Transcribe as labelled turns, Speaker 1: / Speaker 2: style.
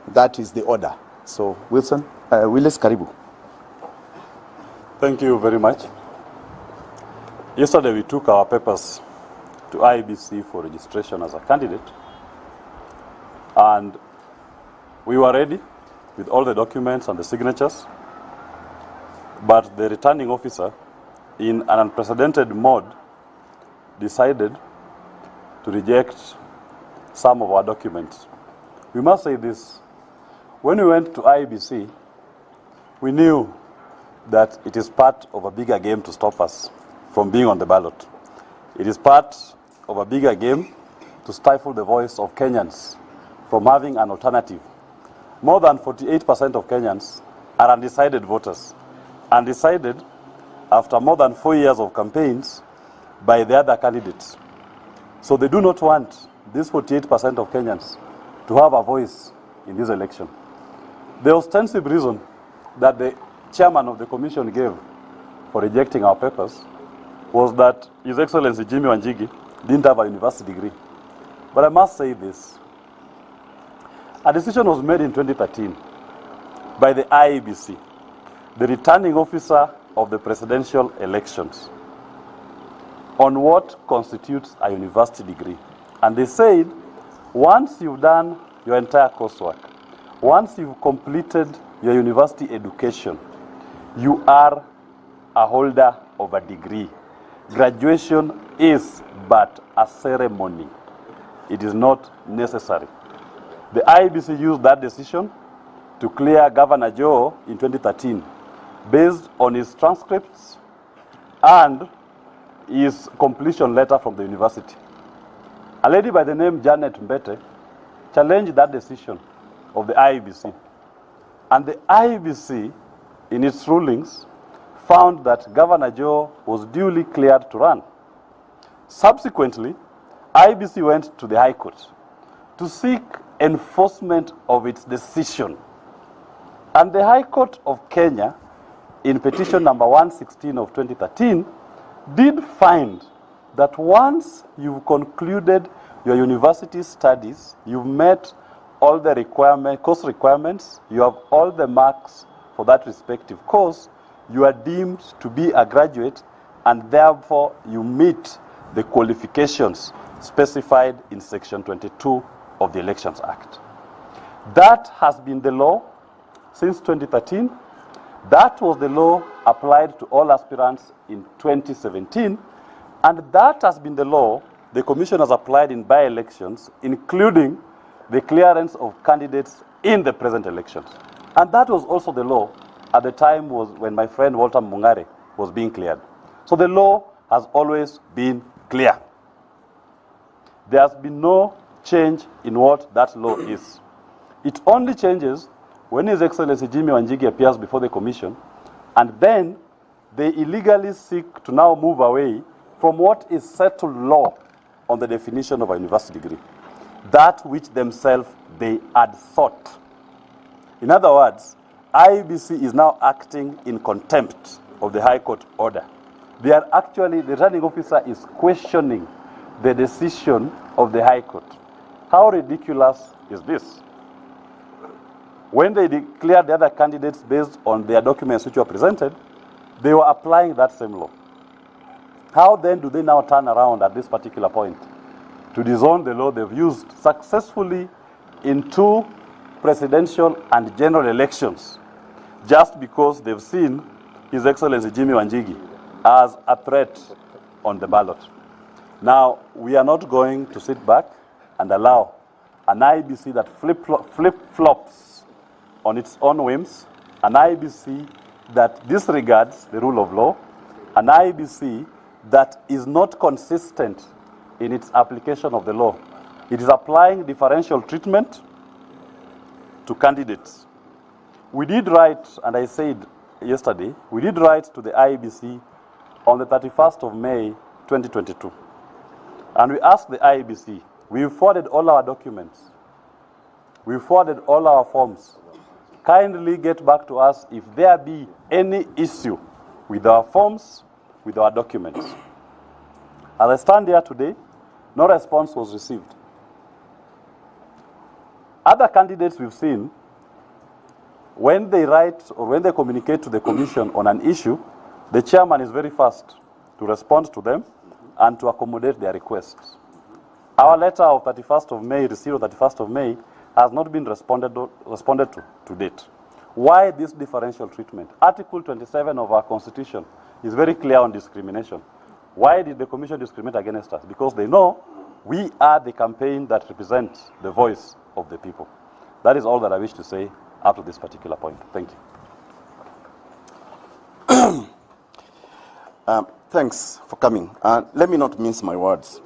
Speaker 1: That is the order. So, Willis, karibu.
Speaker 2: Thank you very much. Yesterday we took our papers to IEBC for registration as a candidate, and we were ready with all the documents and the signatures, but the returning officer, in an unprecedented mode, decided to reject some of our documents. We must say this: when we went to IEBC, we knew that it is part of a bigger game to stop us from being on the ballot. It is part of a bigger game to stifle the voice of Kenyans from having an alternative. More than 48% of Kenyans are undecided voters, undecided after more than 4 years of campaigns by the other candidates. So they do not want these 48% of Kenyans to have a voice in this election. The ostensive reason that the chairman of the commission gave for rejecting our papers was that His Excellency Jimmy Wanjigi didn't have a university degree. But I must say this: a decision was made in 2013 by the IEBC, the returning officer of the presidential elections, on what constitutes a university degree. And they said, once you've done your entire coursework, once you've completed your university education, you are a holder of a degree. Graduation is but a ceremony. It is not necessary. The IEBC used that decision to clear Governor Joe in 2013 based on his transcripts and his completion letter from the university. A lady by the name Janet Mbete challenged that decision of the IEBC. And the IEBC, in its rulings, found that Governor Joe was duly cleared to run. Subsequently, IEBC went to the High Court to seek enforcement of its decision. And the High Court of Kenya, in petition number 116 of 2013, did find that once you've concluded your university studies, you've met all the course requirements, you have all the marks for that respective course, you are deemed to be a graduate, and therefore you meet the qualifications specified in Section 22 of the Elections Act. That has been the law since 2013. That was the law applied to all aspirants in 2017, and that has been the law the Commission has applied in by-elections, including the clearance of candidates in the present elections. And that was also the law at the time when my friend Walter Mungare was being cleared. So the law has always been clear. There has been no change in what that law is. It only changes when His Excellency Jimmy Wanjigi appears before the Commission, and then they illegally seek to now move away from what is settled law on the definition of a university degree, that which themselves they had sought. In other words, IEBC is now acting in contempt of the High Court order. They are actually, the returning officer is questioning the decision of the High Court. How ridiculous is this? When they declared the other candidates based on their documents which were presented, they were applying that same law. How then do they now turn around at this particular point to disown the law they've used successfully in 2 presidential and general elections, just because they've seen His Excellency Jimmy Wanjigi as a threat on the ballot? Now, we are not going to sit back and allow an IEBC that flip-flops on its own whims, an IEBC that disregards the rule of law, an IEBC that is not consistent in its application of the law. It is applying differential treatment to candidates. We did write, and I said yesterday, we did write to the IEBC on the 31st of May, 2022. And we asked the IEBC, we forwarded all our documents, we forwarded all our forms. Kindly get back to us if there be any issue with our forms, with our documents. As I stand here today, no response was received. Other candidates we've seen, when they write or when they communicate to the commission on an issue, the chairman is very fast to respond to them and to accommodate their requests. Our letter of 31st of May, received on 31st of May, has not been responded to date. Why this differential treatment? Article 27 of our Constitution is very clear on discrimination. Why did the Commission discriminate against us? Because they know we are the campaign that represents the voice of the people. That is all that I wish to say up to this particular point. Thank you.
Speaker 1: Thanks for coming. Let me not mince my words.